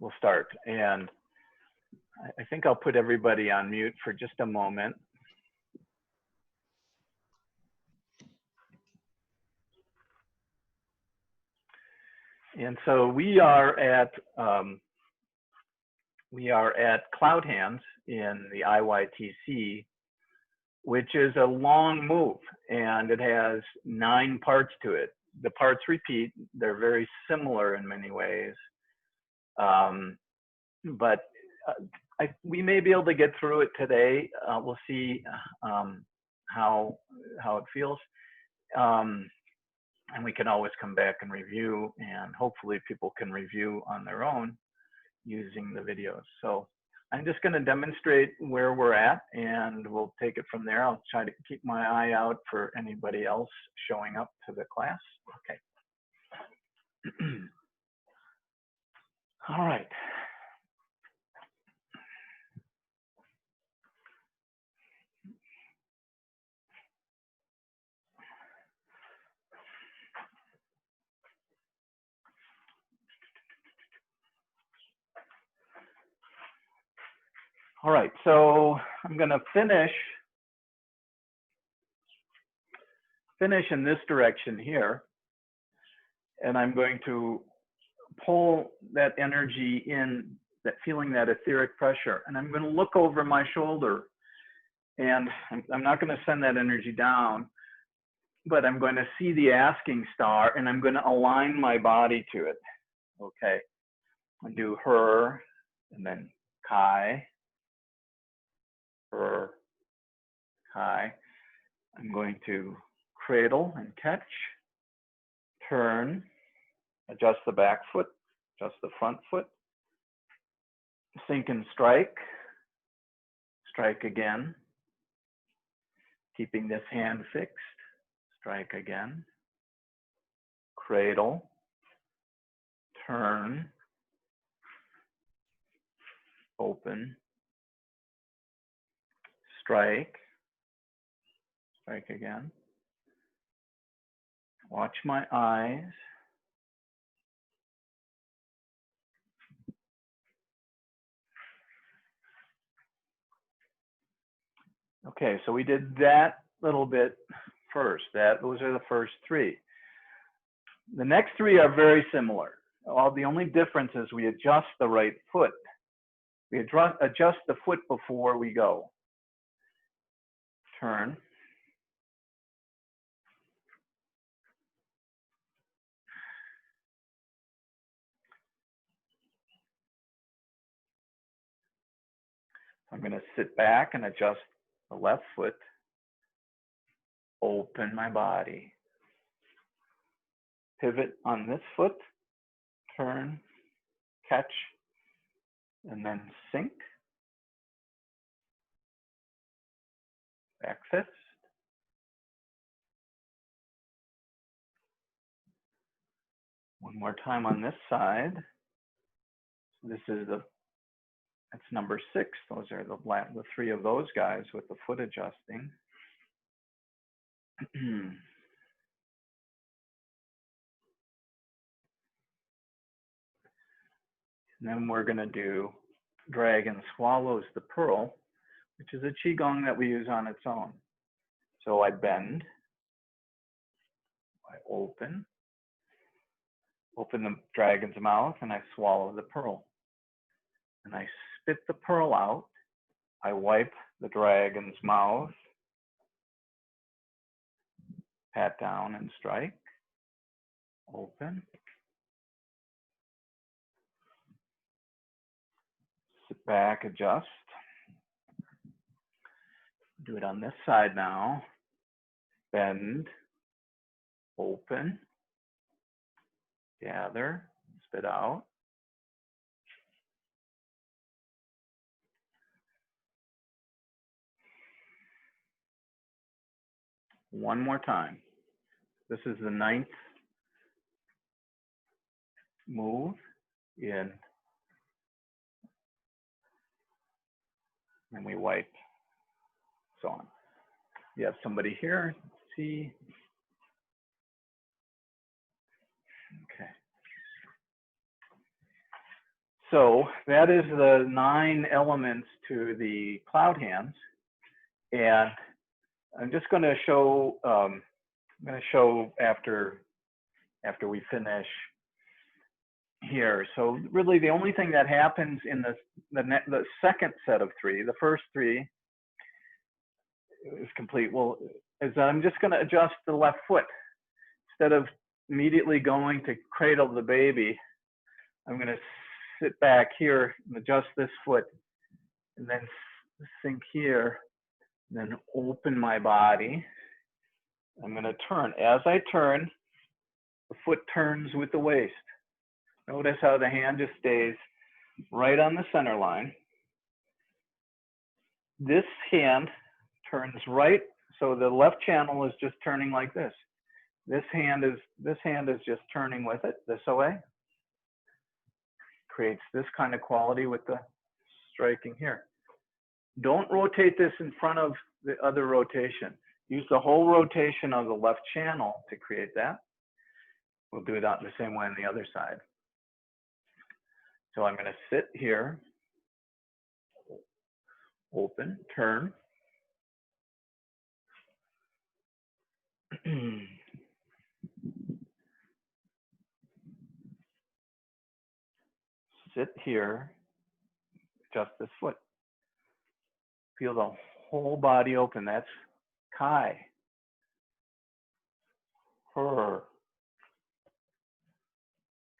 we'll start. And I think I'll put everybody on mute for just a moment. And so we are at Cloud Hands in the IYTC, which is a long move, and it has 9 parts to it. The parts repeat; they're very similar in many ways, but we may be able to get through it today. We'll see how it feels. And we can always come back and review, and hopefully people can review on their own using the videos. So I'm just going to demonstrate where we're at, and we'll take it from there. I'll try to keep my eye out for anybody else showing up to the class. Okay. All right. All right, so I'm going to finish in this direction here, and I'm going to pull that energy in, that feeling that etheric pressure, and I'm going to look over my shoulder, and I'm not going to send that energy down, but I'm going to see the asking star, and I'm going to align my body to it. Okay, I'll do her, and then Kai. Her, Kai. I'm going to cradle and catch, turn, adjust the back foot, adjust the front foot, sink and strike, strike again, keeping this hand fixed, strike again, cradle, turn, open, strike, strike again. Watch my eyes. Okay, so we did that little bit first. Those are the first 3. The next 3 are very similar. The only difference is we adjust the right foot. We adjust the foot before we go. Turn. I'm going to sit back and adjust the left foot. Open my body. Pivot on this foot. Turn, catch, and then sink. Back fist. One more time on this side. This is that's number 6. Those are the 3 of those guys with the foot adjusting. And then we're going to do Dragon Swallows the Pearl, which is a Qigong that we use on its own. So I bend, I open the dragon's mouth, and I swallow the pearl. And I spit the pearl out. I wipe the dragon's mouth, pat down and strike, open. Sit back, adjust. Do it on this side now. Bend, open, gather, spit out. One more time. This is the 9th move in. And we wipe, so on. You have somebody here, see. Okay. So that is the 9 elements to the cloud hands. And I'm just going to show, after we finish here. So really the only thing that happens in the second set of 3, the first 3 is complete. Well, is I'm just going to adjust the left foot. Instead of immediately going to cradle the baby, I'm going to sit back here and adjust this foot and then sink here, and then open my body. I'm going to turn. As I turn, the foot turns with the waist. Notice how the hand just stays right on the center line. This hand turns right, so the left channel is just turning like this. This hand is just turning with it this way. Creates this kind of quality with the striking here. Don't rotate this in front of the other rotation. Use the whole rotation of the left channel to create that. We'll do that the same way on the other side. So I'm going to sit here, open, turn. Sit here, adjust this foot. Feel the whole body open. That's Kai. Her.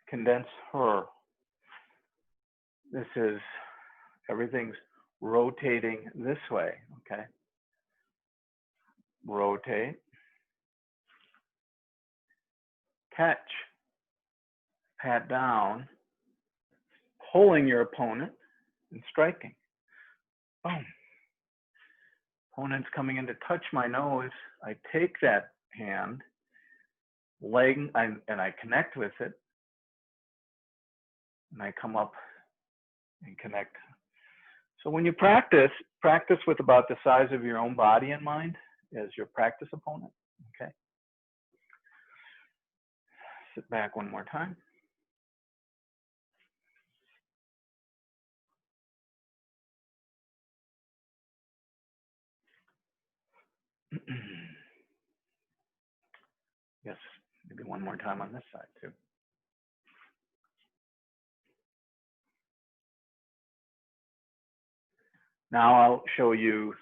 Condense her. This is, everything's rotating this way, okay? Rotate. Catch. Pat down. Pulling your opponent and striking. Boom. Opponent's coming in to touch my nose. I take that hand, leg, and I connect with it. And I come up and connect. So when you practice with about the size of your own body in mind as your practice opponent, okay? Sit back one more time. Yes, maybe one more time on this side too. Now I'll show you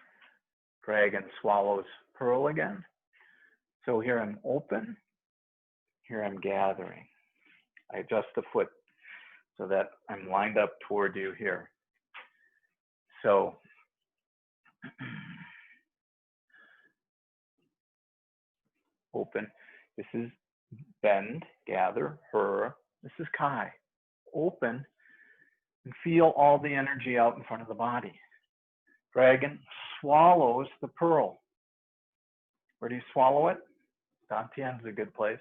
Dragon Swallows Pearl again. So here I'm open, here I'm gathering. I adjust the foot so that I'm lined up toward you here. So open, this is bend, gather, her. This is Kai. Open and feel all the energy out in front of the body. Dragon swallows the pearl. Where do you swallow it? Dantian's a good place.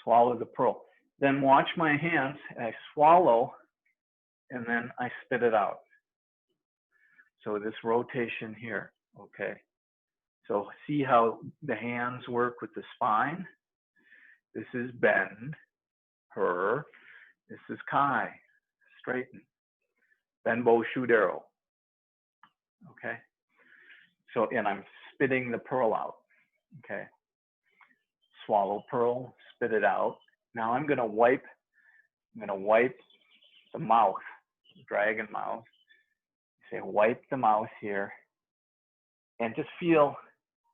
Swallow the pearl. Then watch my hands, and I swallow, and then I spit it out. So this rotation here, okay? So see how the hands work with the spine? This is bend, her. This is Kai, straighten. Benbo Shudero, okay? So, and I'm spitting the pearl out, okay? Swallow pearl, spit it out. Now I'm gonna wipe the mouth, dragon mouth. Say wipe the mouth here, and just feel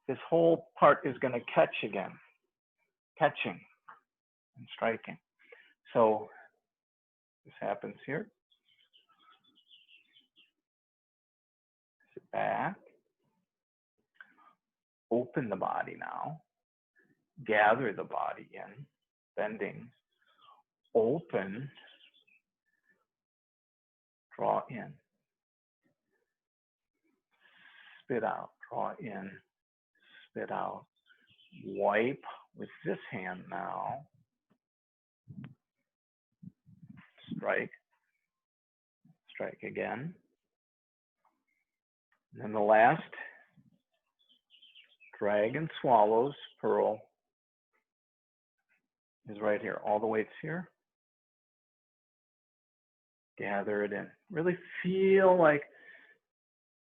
this whole part is gonna catch again, catching and striking. So this happens here. Sit back, open the body now, gather the body in, bending, open, draw in, spit out, draw in, spit out, wipe with this hand now, strike, strike again. And then the last, dragon swallows pearl is right here. All the weight's here. Gather it in. Really feel like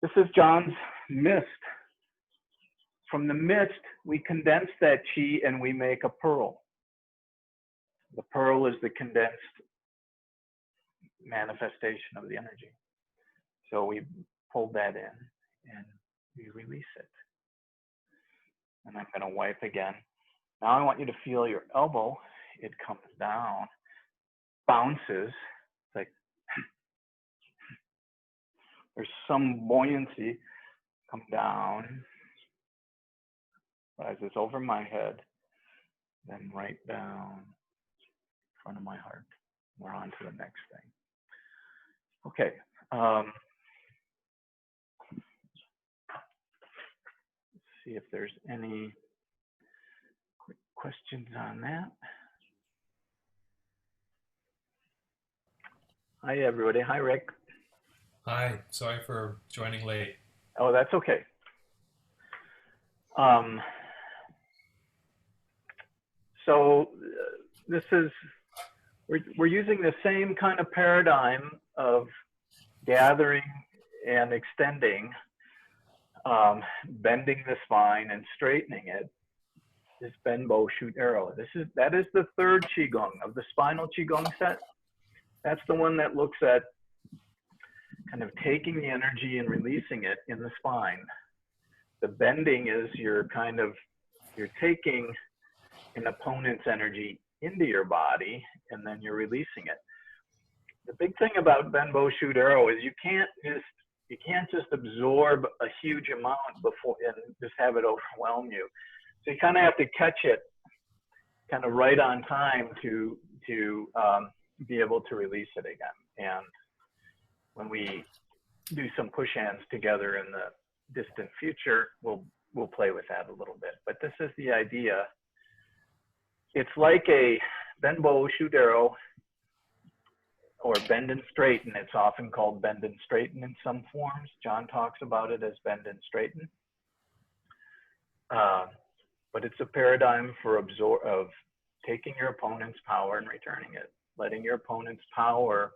this is John's mist. From the mist, we condense that chi and we make a pearl. The pearl is the condensed manifestation of the energy. So we pull that in and we release it. And I'm going to wipe again. Now I want you to feel your elbow. It comes down, bounces. It's like there's some buoyancy. Come down, rises over my head, then right down in front of my heart. We're on to the next thing. Okay. Let's see if there's any quick questions on that. Hi, everybody. Hi, Rick. Hi, sorry for joining late. Oh, that's okay. This is, we're using the same kind of paradigm of gathering and extending, bending the spine and straightening it. This bend, bow, shoot, arrow. That is the third Qigong of the spinal Qigong set. That's the one that looks at kind of taking the energy and releasing it in the spine. The bending is you're taking an opponent's energy into your body and then you're releasing it. The big thing about bend, bow, shoot, arrow is you can't just absorb a huge amount before and just have it overwhelm you. So you kind of have to catch it kind of right on time to be able to release it again. And when we do some push hands together in the distant future, we'll play with that a little bit. But this is the idea. It's like a bend, bow, shoot, arrow, or bend and straighten. It's often called bend and straighten in some forms. John talks about it as bend and straighten. But it's a paradigm of taking your opponent's power and returning it, letting your opponent's power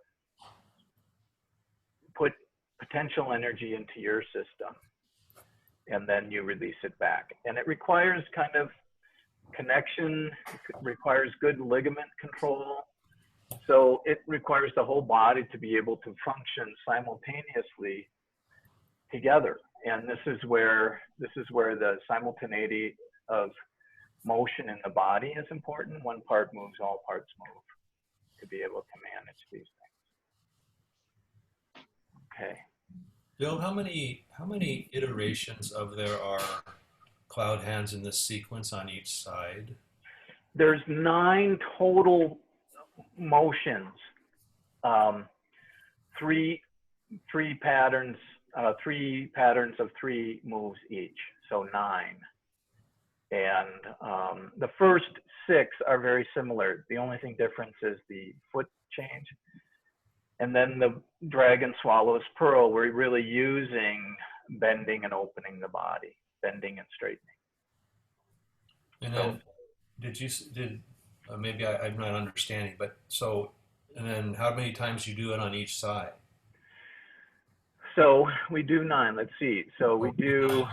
put potential energy into your system, and then you release it back. And it requires kind of connection, it requires good ligament control. So it requires the whole body to be able to function simultaneously together. And this is where the simultaneity of motion in the body is important. One part moves, all parts move, to be able to manage these things. Okay. Bill, how many iterations of there are cloud hands in this sequence on each side? There's 9 total motions, three patterns of 3 moves each, so 9. And the first 6 are very similar. The only thing different is the foot change. And then the dragon swallows pearl, we're really using bending and opening the body, bending and straightening. And then maybe I'm not understanding, but and then how many times you do it on each side? So we do 9, let's see. So we do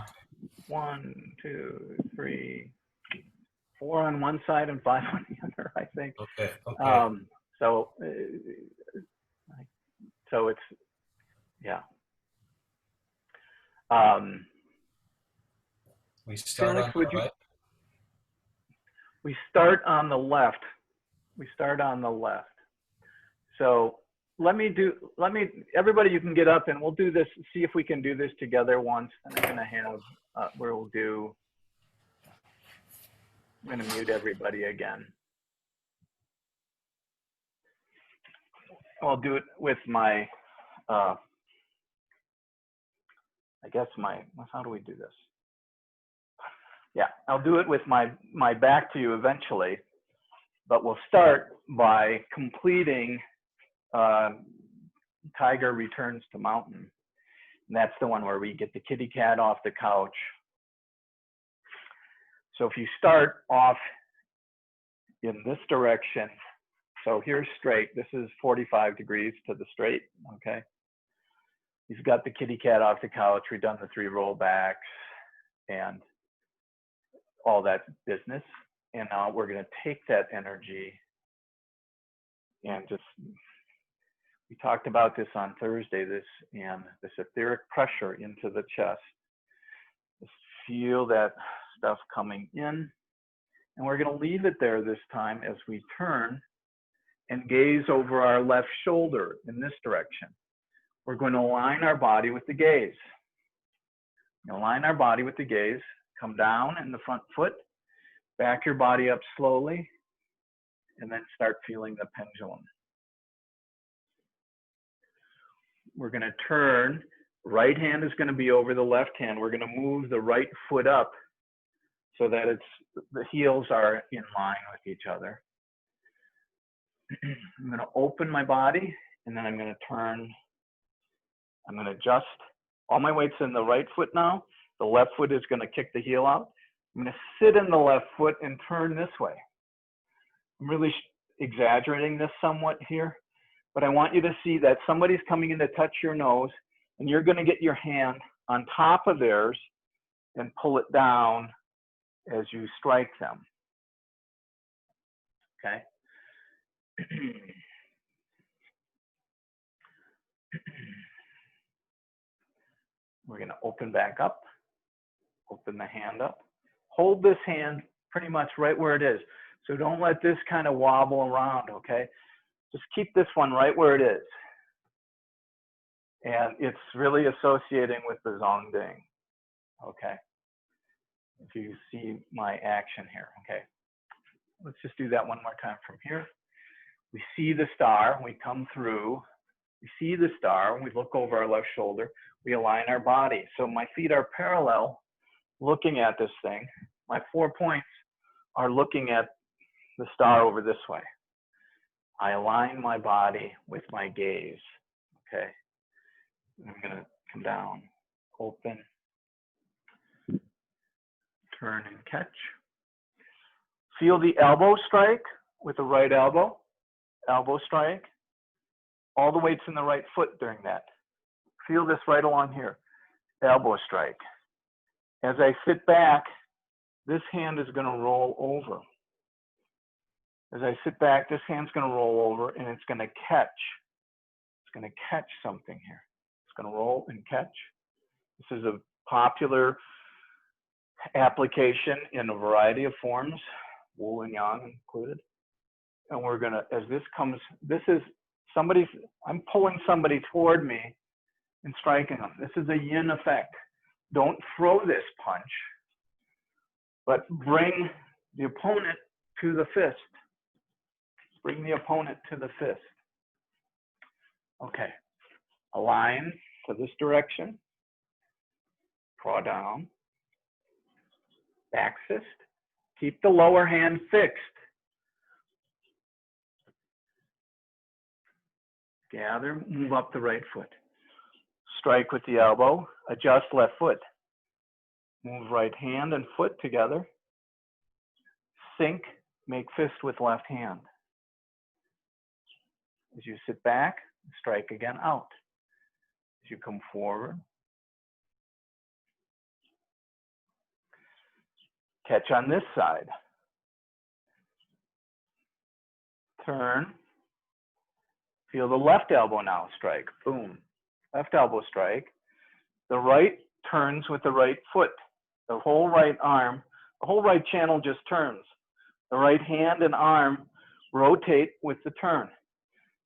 1, 2, 3, 4 on one side and 5 on the other, I think. Okay. So it's, yeah. We start Felix, on the right? We start on the left. So everybody, you can get up and we'll do this, see if we can do this together once. And I'm gonna have, I'm gonna mute everybody again. I'll do it with my, I guess how do we do this? Yeah, I'll do it with my back to you eventually, but we'll start by completing Tiger Returns to Mountain. And that's the one where we get the kitty cat off the couch. So if you start off in this direction So here's straight. This is 45 degrees to the straight, okay? He's got the kitty cat off the couch. We've done the 3 rollbacks and all that business. And now we're going to take that energy and just, we talked about this on Thursday, this etheric pressure into the chest. Just feel that stuff coming in. And we're going to leave it there this time as we turn and gaze over our left shoulder in this direction. We're going to align our body with the gaze. Align our body with the gaze. Come down in the front foot. Back your body up slowly. And then start feeling the pendulum. We're going to turn. Right hand is going to be over the left hand. We're going to move the right foot up so that the heels are in line with each other. I'm going to open my body, and then I'm going to turn. I'm going to adjust. All my weight's in the right foot now. The left foot is going to kick the heel out. I'm going to sit in the left foot and turn this way. I'm really exaggerating this somewhat here, but I want you to see that somebody's coming in to touch your nose, and you're going to get your hand on top of theirs and pull it down as you strike them. Okay? We're going to open back up, open the hand up. Hold this hand pretty much right where it is. So don't let this kind of wobble around, okay? Just keep this one right where it is. And it's really associating with the Zongding, okay? If you see my action here, okay? Let's just do that one more time from here. We see the star, we come through. We see the star, we look over our left shoulder, we align our body. So my feet are parallel looking at this thing. My 4 points are looking at the star over this way. I align my body with my gaze, okay? I'm gonna come down, open, turn and catch. Feel the elbow strike with the right elbow, elbow strike. All the weight's in the right foot during that. Feel this right along here, elbow strike. As I sit back, this hand is going to roll over. As I sit back, this hand's going to roll over and it's going to catch. It's going to catch something here. It's going to roll and catch. This is a popular application in a variety of forms, Wu and Yang included. And we're going to, as this comes, this is somebody's, I'm pulling somebody toward me and striking them. This is a yin effect. Don't throw this punch, but bring the opponent to the fist. Bring the opponent to the fist. Okay. Align to this direction. Draw down. Back fist. Keep the lower hand fixed. Gather, move up the right foot. Strike with the elbow, adjust left foot. Move right hand and foot together. Sink, make fist with left hand. As you sit back, strike again out. As you come forward. Catch on this side. Turn. Feel the left elbow now strike. Boom. Left elbow strike. The right turns with the right foot. The whole right arm, the whole right channel just turns. The right hand and arm rotate with the turn.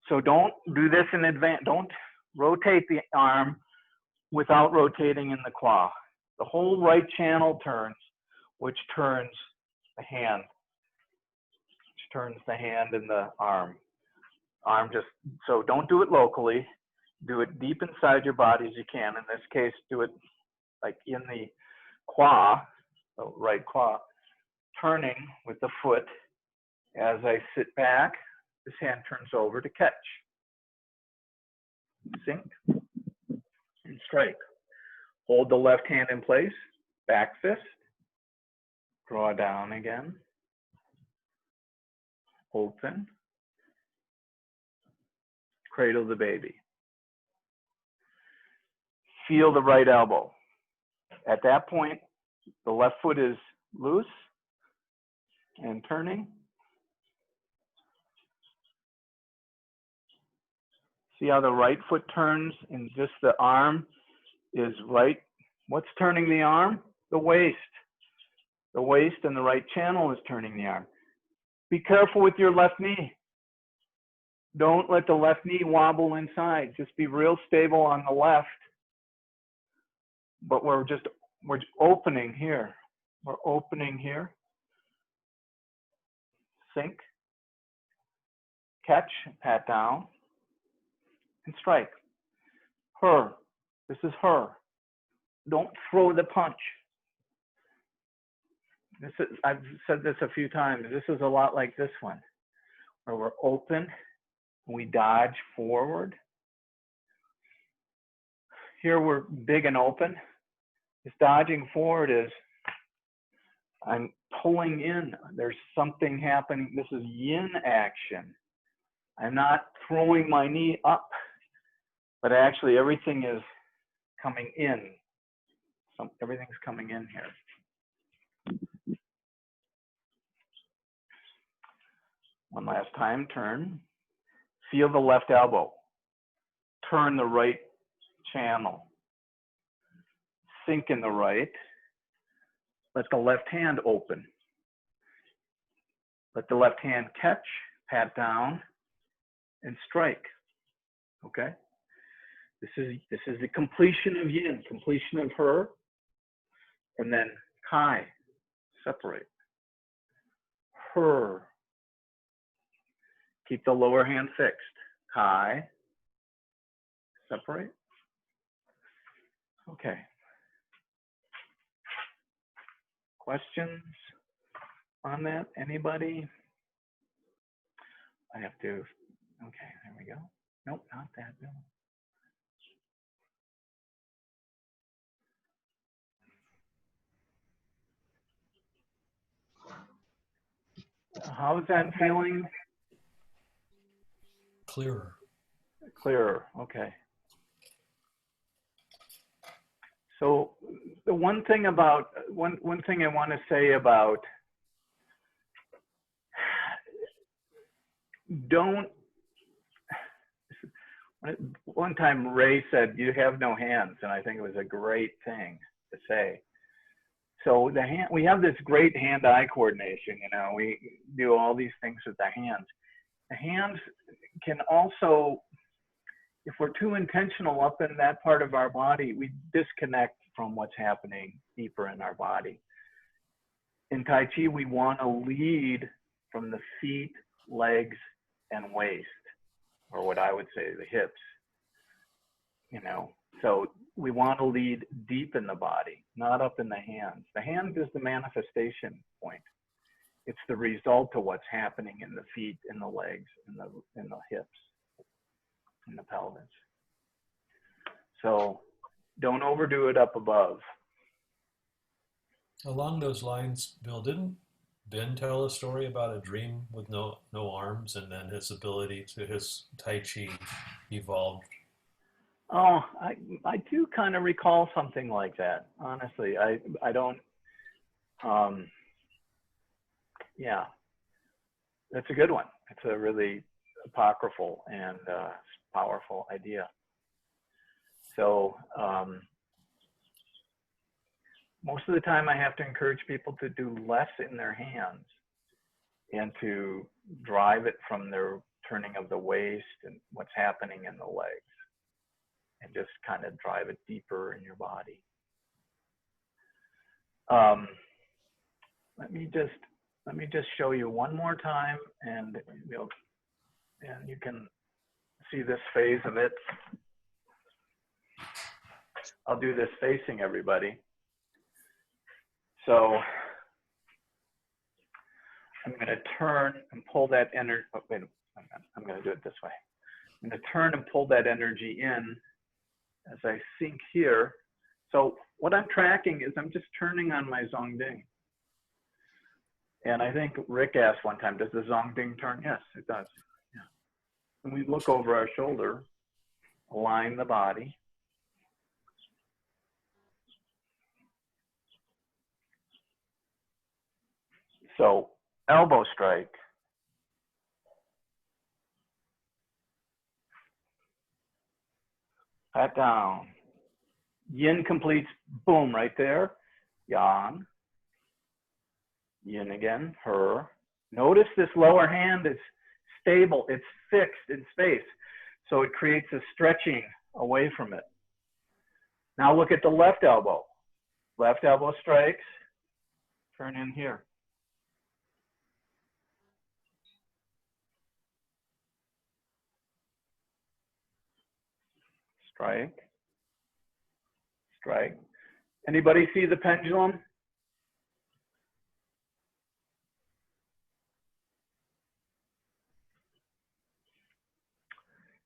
So don't do this in advance. Don't rotate the arm without rotating in the claw. The whole right channel turns, which turns the hand. Which turns the hand and the arm. Arm just, so don't do it locally. Do it deep inside your body as you can. In this case, do it like in the claw, the right claw, turning with the foot. As I sit back, this hand turns over to catch. Sink and strike. Hold the left hand in place, back fist. Draw down again. Open. cradle the baby. Feel the right elbow. At that point, the left foot is loose and turning. See how the right foot turns and just the arm is right. What's turning the arm? The waist. The waist and the right channel is turning the arm. Be careful with your left knee. Don't let the left knee wobble inside. Just be real stable on the left. But we're opening here. We're opening here. Sink. Catch, pat down, and strike. Her. This is her. Don't throw the punch. I've said this a few times. This is a lot like this one, where we're open, and we dodge forward. Here we're big and open. This dodging forward is, I'm pulling in. There's something happening. This is yin action. I'm not throwing my knee up, but actually everything is coming in. Everything's coming in here. One last time, turn. Feel the left elbow. Turn the right channel. Sink in the right. Let the left hand open. Let the left hand catch, pat down, and strike. Okay? This is the completion of yin, completion of her, and then kai, separate. Her. Keep the lower hand fixed. Kai, separate. Okay. Questions on that? Anybody? I have to, okay, there we go. Nope, not that, no. How's that feeling? Clearer. Clearer, okay. So the one thing I want to say about, one time Ray said, you have no hands, and I think it was a great thing to say. So we have this great hand-eye coordination, you know, we do all these things with the hands. The hands can also, if we're too intentional up in that part of our body, we disconnect from what's happening deeper in our body. In Tai Chi, we want to lead from the feet, legs, and waist, or what I would say, the hips, you know. So we want to lead deep in the body, not up in the hands. The hands is the manifestation point. It's the result of what's happening in the feet, in the legs, in the hips, in the pelvis. So don't overdo it up above. Along those lines, Bill, didn't Ben tell a story about a dream with no arms, and then his ability to his Tai Chi evolved? Oh, I do kind of recall something like that. Honestly, I don't. Yeah, that's a good one. It's a really apocryphal and powerful idea. So most of the time I have to encourage people to do less in their hands and to drive it from their turning of the waist and what's happening in the legs, and just kind of drive it deeper in your body. Let me just show you one more time, and you can see this phase of it. I'll do this facing everybody. So I'm going to turn and pull that energy. Oh, wait, I'm going to do it this way. I'm going to turn and pull that energy in as I sink here. So what I'm tracking is I'm just turning on my Zongding. And I think Rick asked one time, does the Zongding turn? Yes, it does. Yeah. And we look over our shoulder, align the body. So elbow strike. Pat down. Yin completes, boom, right there. Yang. Yin again, her. Notice this lower hand is stable. It's fixed in space. So it creates a stretching away from it. Now look at the left elbow. Left elbow strikes. Turn in here. Strike. Strike. Anybody see the pendulum?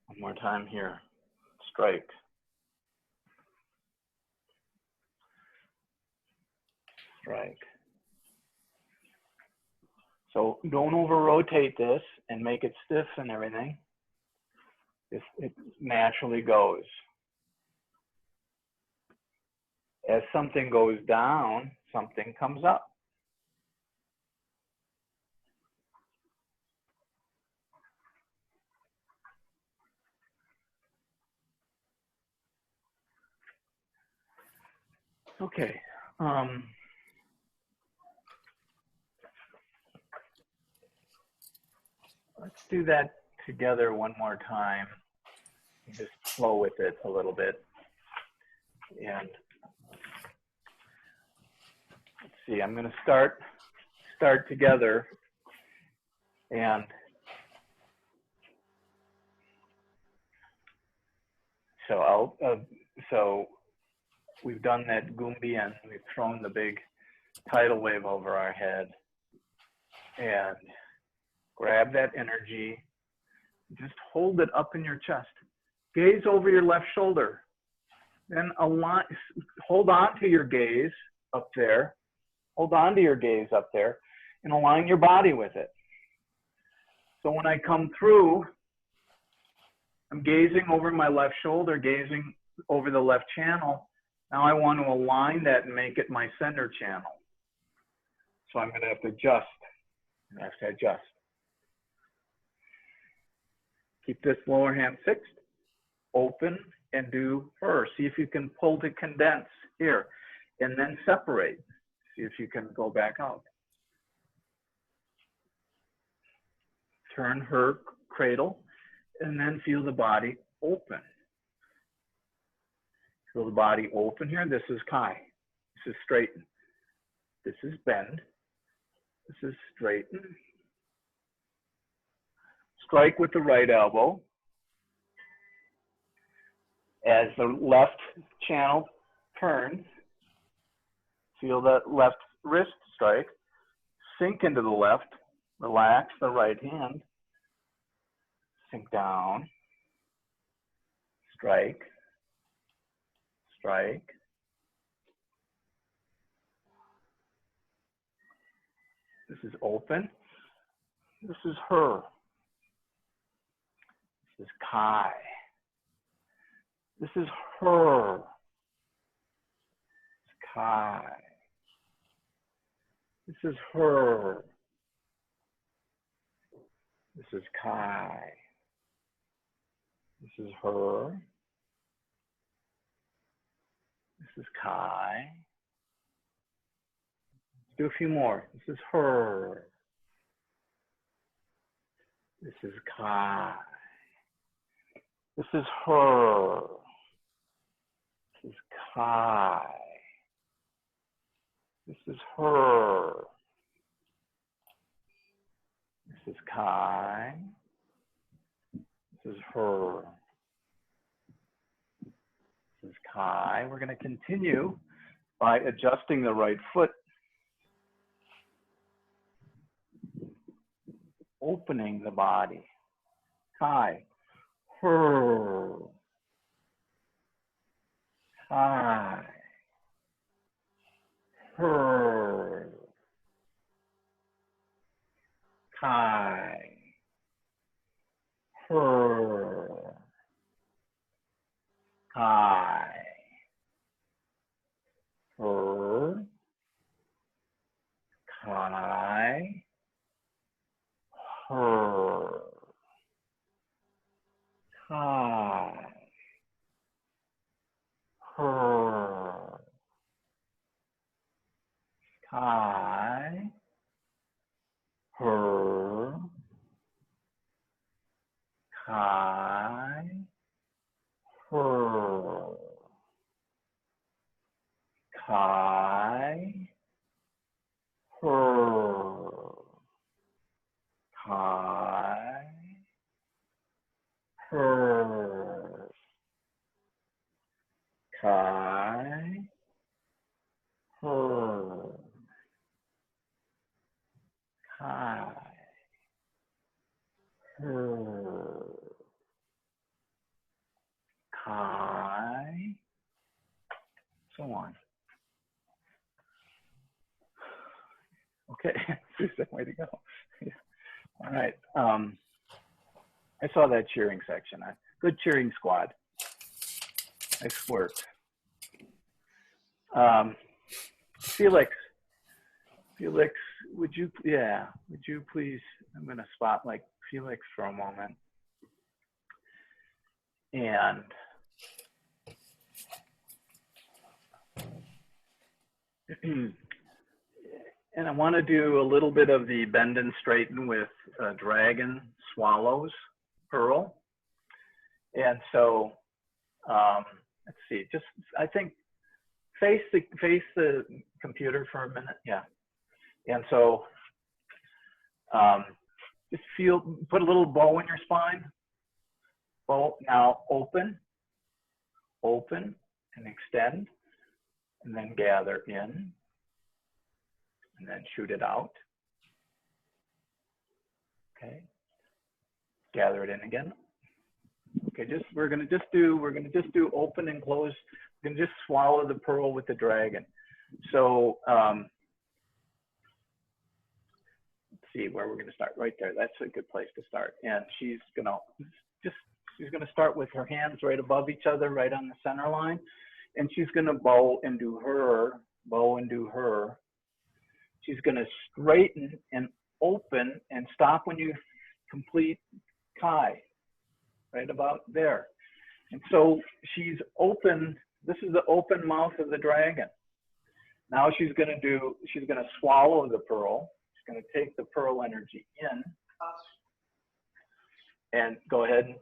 One more time here. Strike. Strike. So don't over rotate this and make it stiff and everything. It naturally goes. As something goes down, something comes up. Okay. Let's do that together one more time. Just flow with it a little bit. And let's see, I'm going to start together. And so so we've done that Gumbian. We've thrown the big tidal wave over our head. And grab that energy. Just hold it up in your chest. Gaze over your left shoulder. Then hold on to your gaze up there. Hold on to your gaze up there and align your body with it. So when I come through, I'm gazing over my left shoulder, gazing over the left channel. Now I want to align that and make it my center channel. So I'm going to have to adjust. I have to adjust. Keep this lower hand fixed, open, and do her. See if you can pull to condense here, and then separate. See if you can go back out. Turn her cradle, and then feel the body open. Feel the body open here. This is Kai. This is straighten. This is bend. This is straighten. Strike with the right elbow. As the left channel turns, feel that left wrist strike. Sink into the left. Relax the right hand. Sink down. Strike. Strike. This is open. This is her. This is Kai. This is her. This is Kai. This is her. This is Kai. This is her. This is Kai. Let's do a few more. This is her. This is Kai. This is her. This is Kai. This is her. This is Kai. This is her. This is Kai. We're going to continue by adjusting the right foot. Opening the body. Kai. Her. Kai. Her. Kai. Her. Kai. Her. Kai. Her. Kai. Her. Kai. Her. Kai. Her. Kai. Her. Kai. Her. Kai. Her. Kai. Her. Kai. So on. Okay, Susan, way to go. Yeah. All right. I saw that cheering section. Good cheering squad. Nice work. Felix, would you please, I'm going to spotlight Felix for a moment. And and I want to do a little bit of the bend and straighten with dragon swallows pearl. And so let's see, just I think face the computer for a minute. Yeah. And so just put a little bow in your spine. Bow, now open and extend, and then gather in, and then shoot it out. Okay. Gather it in again. Okay, we're gonna just do open and close. We're gonna just swallow the pearl with the dragon. So let's see where we're gonna start. Right there. That's a good place to start. And she's gonna start with her hands right above each other, right on the center line, and she's gonna bow and do her. She's gonna straighten and open and stop when you complete Kai. Right about there. And so she's open. This is the open mouth of the dragon. Now she's going to swallow the pearl. She's going to take the pearl energy in and go ahead and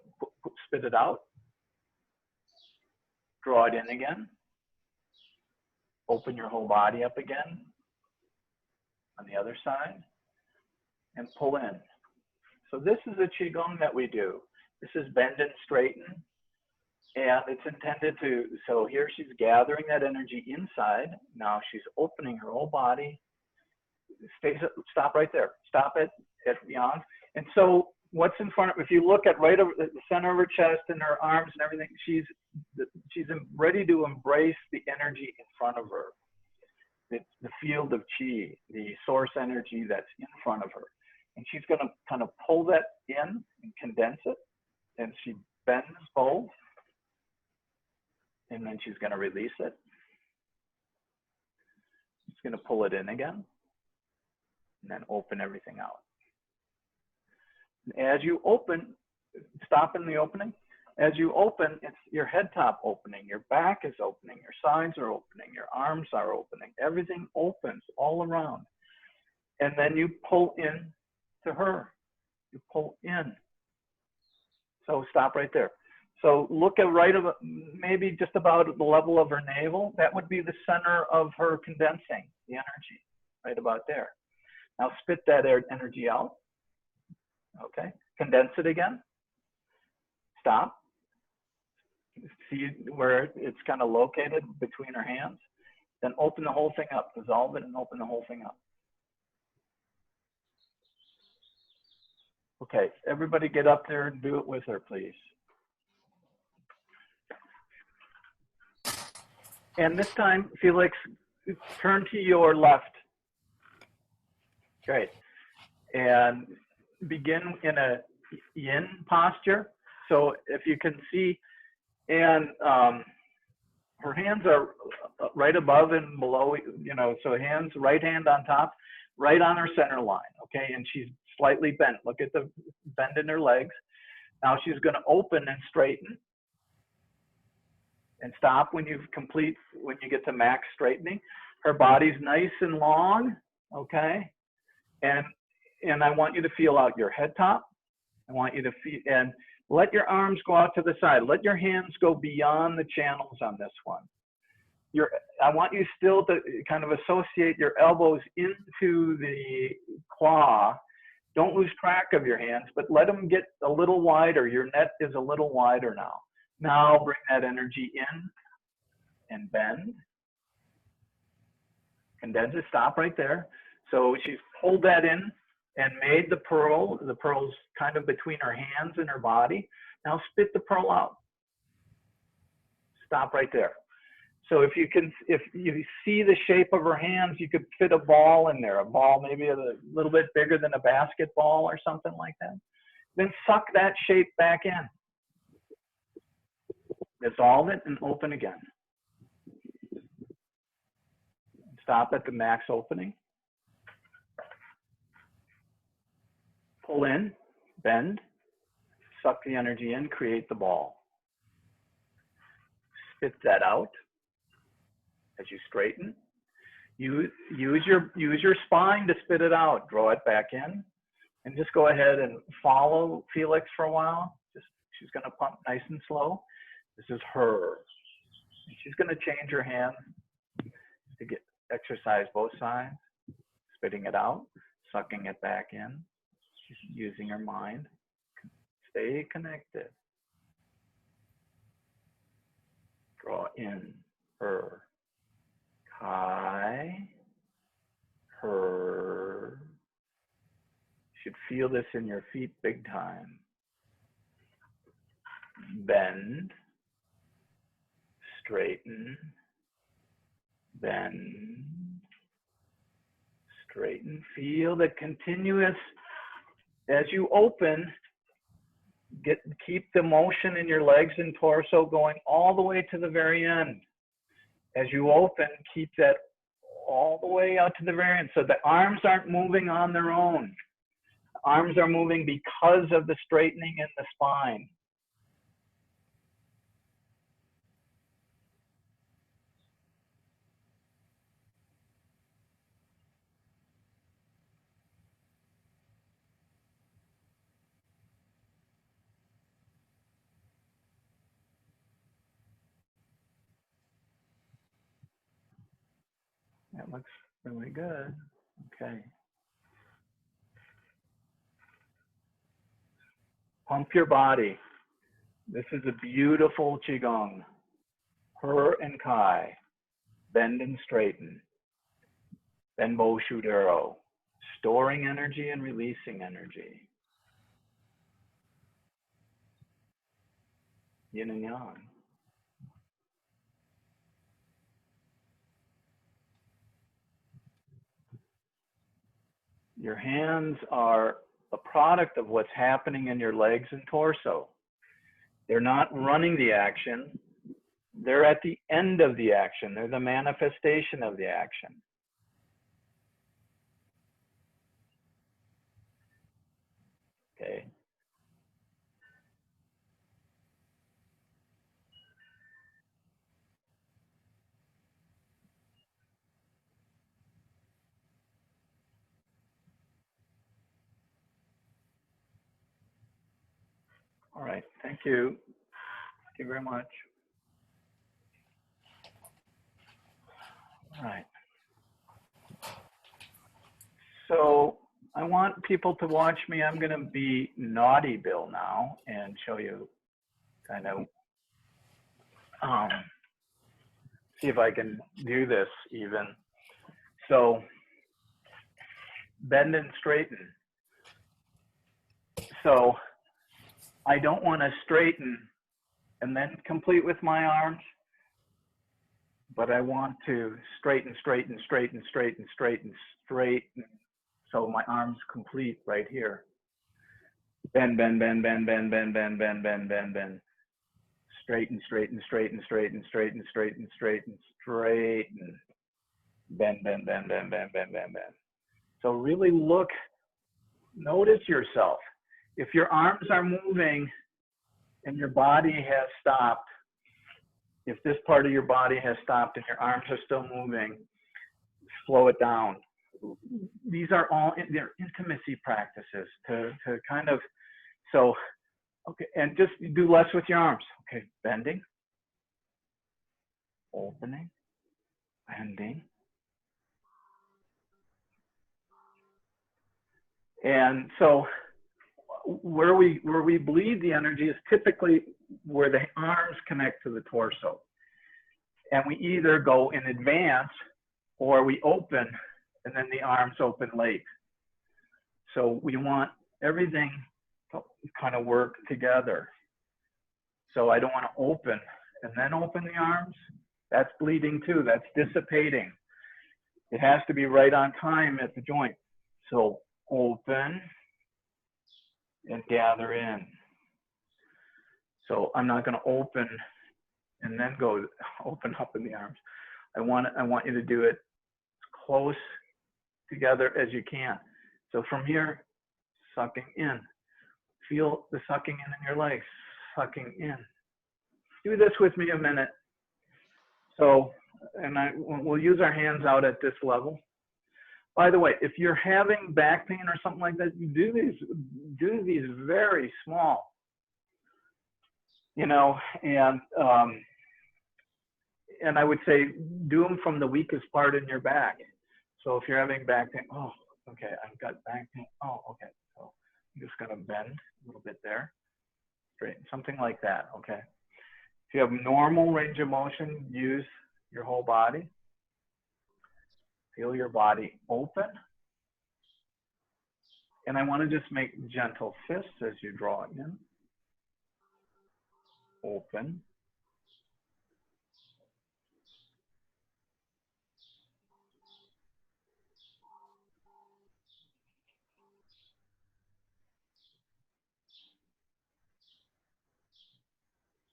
spit it out. Draw it in again. Open your whole body up again on the other side and pull in. So this is a Qigong that we do. This is bend and straighten, and it's intended to, so here she's gathering that energy inside. Now she's opening her whole body. Stop right there. Stop it at beyond. And so what's in front of, if you look at right over the center of her chest and her arms and everything, she's ready to embrace the energy in front of her. The field of Qi, the source energy that's in front of her. And she's going to kind of pull that in and condense it. And she bends both, and then she's going to release it. She's going to pull it in again, and then open everything out. And as you open, stop in the opening. As you open, it's your head top opening, your back is opening, your sides are opening, your arms are opening. Everything opens all around. And then you pull in to her. You pull in. So stop right there. So look at maybe just about at the level of her navel. That would be the center of her condensing the energy, right about there. Now spit that energy out. Okay, condense it again. Stop. See where it's kind of located between her hands. Then open the whole thing up. Dissolve it and open the whole thing up. Okay, everybody get up there and do it with her, please. And this time, Felix, turn to your left. Great. And begin in a yin posture. So if you can see, And her hands are right above and below, so hands, right hand on top, right on her center line, okay? And she's slightly bent. Look at the bend in her legs. Now she's going to open and straighten and stop when you get to max straightening. Her body's nice and long, okay? And I want you to feel out your head top. I want you to feel, and let your arms go out to the side. Let your hands go beyond the channels on this one. I want you still to kind of associate your elbows into the claw. Don't lose track of your hands, but let them get a little wider. Your net is a little wider now. Now bring that energy in and bend. Condense it, stop right there. So she's pulled that in and made the pearl. The pearl's kind of between her hands and her body. Now spit the pearl out. Stop right there. So if you see the shape of her hands, you could fit a ball in there, a ball maybe a little bit bigger than a basketball or something like that. Then suck that shape back in. Dissolve it and open again. Stop at the max opening. Pull in, bend, suck the energy in, create the ball. Spit that out as you straighten. Use your spine to spit it out. Draw it back in, and just go ahead and follow Felix for a while. She's going to pump nice and slow. This is her. And she's going to change her hand to exercise both sides, spitting it out, sucking it back in. She's using her mind. Stay connected. Draw in her. Kai, her. You should feel this in your feet big time. Bend, straighten, bend, straighten. Feel the continuous, as you open, keep the motion in your legs and torso going all the way to the very end. As you open, keep that all the way out to the very end. So the arms aren't moving on their own. Arms are moving because of the straightening in the spine. That looks really good. Okay. Pump your body. This is a beautiful Qigong. Her and Kai. Bend and straighten. Benbo Shudero. Storing energy and releasing energy. Yin and Yang. Your hands are a product of what's happening in your legs and torso. They're not running the action. They're at the end of the action. They're the manifestation of the action. Okay. All right. Thank you. Thank you very much. All right. So I want people to watch me. I'm going to be naughty Bill now and show you kind of, see if I can do this even. So bend and straighten. So I don't want to straighten and then complete with my arms, but I want to straighten, straighten, straighten, straighten, straighten, straighten. So my arms complete right here. Bend, bend, bend, bend, bend, bend, bend, bend, bend, bend, bend. Straighten, straighten, straighten, straighten, straighten, straighten, straighten, straighten. Bend, bend, bend, bend, bend, bend, bend, bend. So really look, notice yourself. If your arms are moving and your body has stopped, if this part of your body has stopped and your arms are still moving, slow it down. These are all, they're intimacy practices to kind of, so, okay, and just do less with your arms. Okay, bending, opening, bending. And so where we bleed the energy is typically where the arms connect to the torso. And we either go in advance or we open and then the arms open late. So we want everything to kind of work together. So I don't want to open and then open the arms. That's bleeding too, that's dissipating. It has to be right on time at the joint. So open and gather in. So I'm not going to open and then go open up in the arms. I want you to do it close together as you can. So from here, sucking in. Feel the sucking in your legs, sucking in. Do this with me a minute. So, and we'll use our hands out at this level. By the way, if you're having back pain or something like that, you do these very small, you know, and I would say do them from the weakest part in your back. So if you're having back pain, oh, okay, I've got back pain. Oh, okay. So I'm just going to bend a little bit there, straighten, something like that. Okay. If you have normal range of motion, use your whole body. Feel your body open. And I want to just make gentle fists as you draw it in. Open.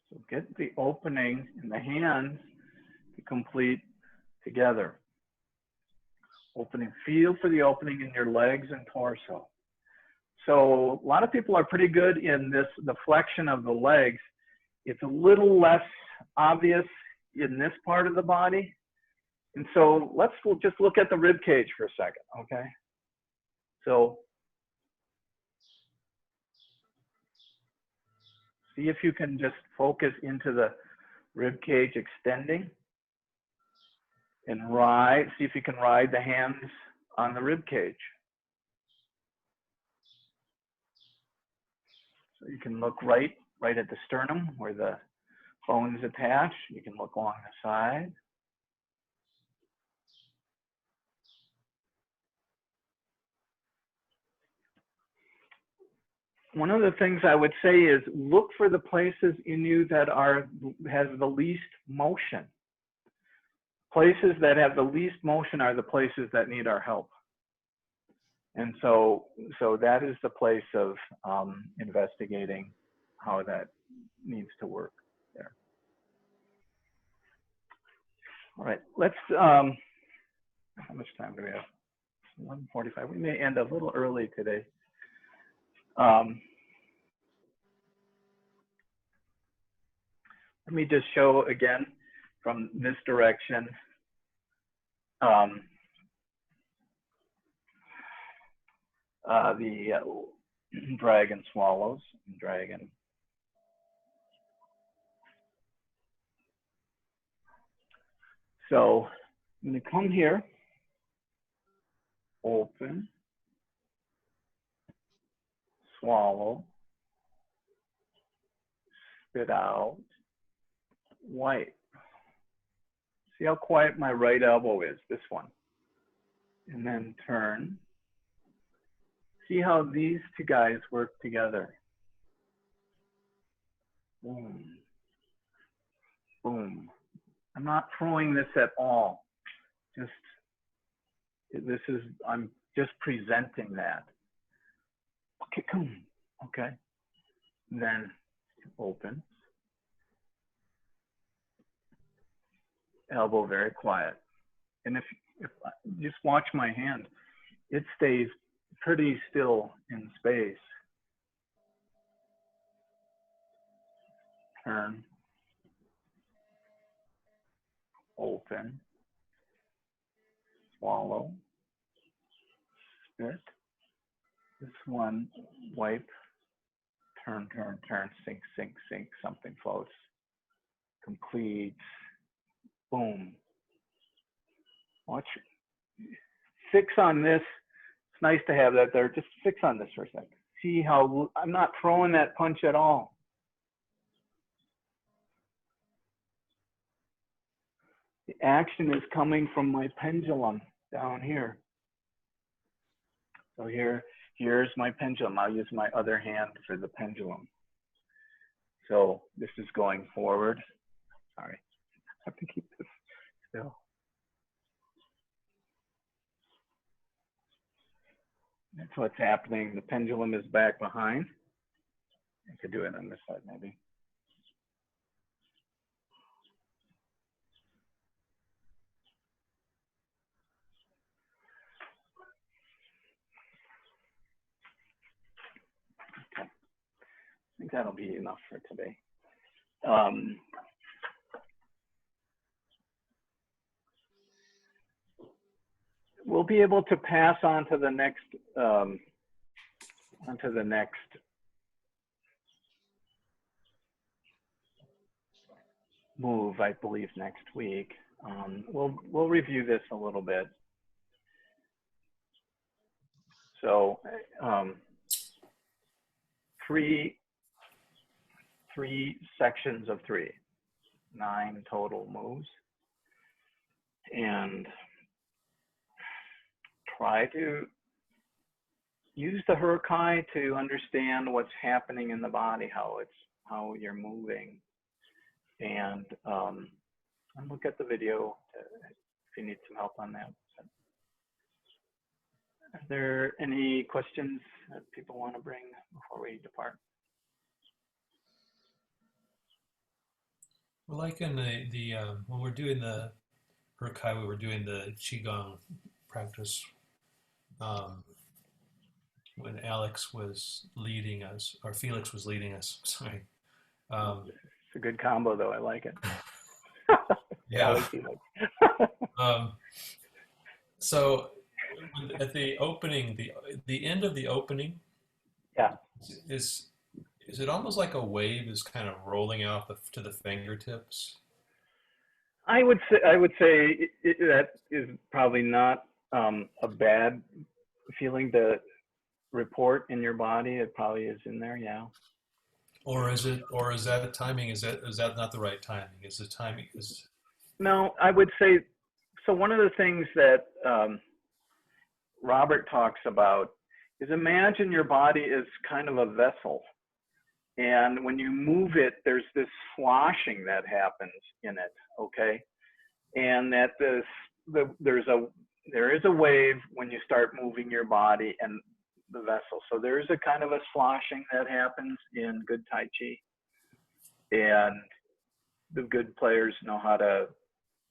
So get the opening in the hands to complete together. Opening, feel for the opening in your legs and torso. So a lot of people are pretty good in this, the flexion of the legs. It's a little less obvious in this part of the body. And so we'll just look at the rib cage for a second, okay? So see if you can just focus into the rib cage extending and ride, see if you can ride the hands on the rib cage. So you can look right at the sternum where the bone is attached. You can look along the side. One of the things I would say is look for the places in you that has the least motion. Places that have the least motion are the places that need our help. And so that is the place of investigating how that needs to work there. All right, let's, how much time do we have? 1:45. We may end a little early today. Let me just show again from this direction. The dragon swallows, dragon. So I'm going to come here, open, swallow, spit out, white. See how quiet my right elbow is, this one. And then turn. See how these two guys work together. Boom. Boom. I'm not throwing this at all. I'm just presenting that. Okay, come. Okay. Then open. elbow very quiet. And if just watch my hand, it stays pretty still in space. Turn, open, swallow, spit. This one, wipe, turn, turn, turn, sink, sink, sink, something floats. Complete, boom. Watch, fix on this. It's nice to have that there. Just fix on this for a second. See how I'm not throwing that punch at all. The action is coming from my pendulum down here. So here's my pendulum. I'll use my other hand for the pendulum. So this is going forward. Sorry, I have to keep this still. That's what's happening. The pendulum is back behind. I could do it on this side maybe. Okay. I think that'll be enough for today. We'll be able to pass on to the next move, I believe, next week. We'll review this a little bit. So three sections of 3, 9 total moves, and try to use the Herkai to understand what's happening in the body, how you're moving, and look at the video if you need some help on that. Are there any questions that people want to bring before we depart? Well, like in the when we're doing the Herkai, we were doing the Qigong practice when Alex was leading us, or Felix was leading us, sorry. It's a good combo though, I like it. Yeah. So at the opening, the end of the opening, yeah, is it almost like a wave is kind of rolling out to the fingertips? I would say that is probably not a bad feeling to report in your body. It probably is in there, yeah. Or is that a timing? Is that not the right timing? Is the timing is? No, I would say so. One of the things that Robert talks about is imagine your body is kind of a vessel, and when you move it, there's this sloshing that happens in it. Okay, and that there is a wave when you start moving your body and the vessel. So there is a kind of a sloshing that happens in good Tai Chi, and the good players know how to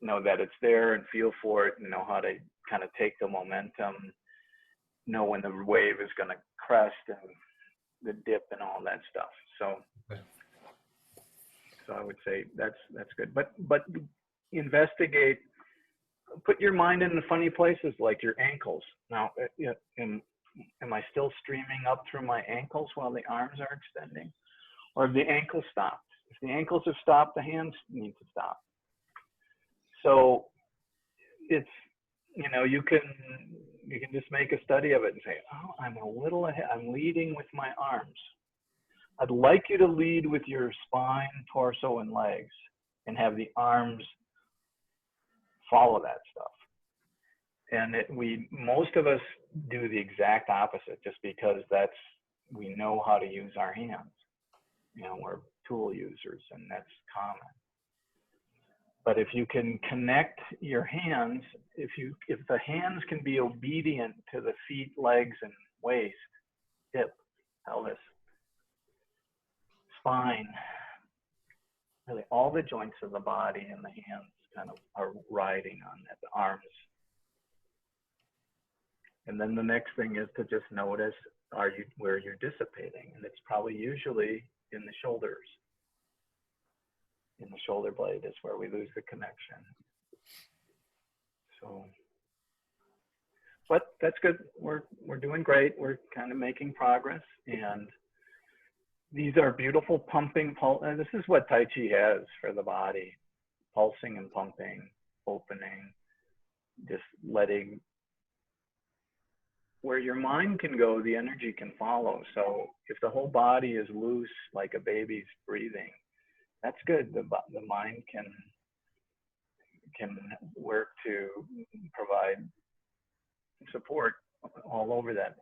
know that it's there and feel for it, and know how to kind of take the momentum, know when the wave is going to crest and the dip and all that stuff. So, okay. So I would say that's good. But investigate. Put your mind in the funny places like your ankles. Now, am I still streaming up through my ankles while the arms are extending? Or have the ankles stopped? If the ankles have stopped, the hands need to stop. So it's, you can just make a study of it and say, oh, I'm a little ahead. I'm leading with my arms. I'd like you to lead with your spine, torso, and legs, and have the arms follow that stuff. And most of us do the exact opposite, just because we know how to use our hands. We're tool users, and that's common. But if you can connect your hands, if the hands can be obedient to the feet, legs, and waist, hip, pelvis, spine, really all the joints of the body and the hands kind of are riding on that, the arms. And then the next thing is to just notice, where you're dissipating? And it's probably usually in the shoulders. In the shoulder blade is where we lose the connection. So, but that's good. We're doing great. We're kind of making progress, and these are beautiful pumping pulse. This is what Tai Chi has for the body: pulsing and pumping, opening, just letting. Where your mind can go, the energy can follow. So if the whole body is loose, like a baby's breathing, that's good. The mind can work to provide support all over that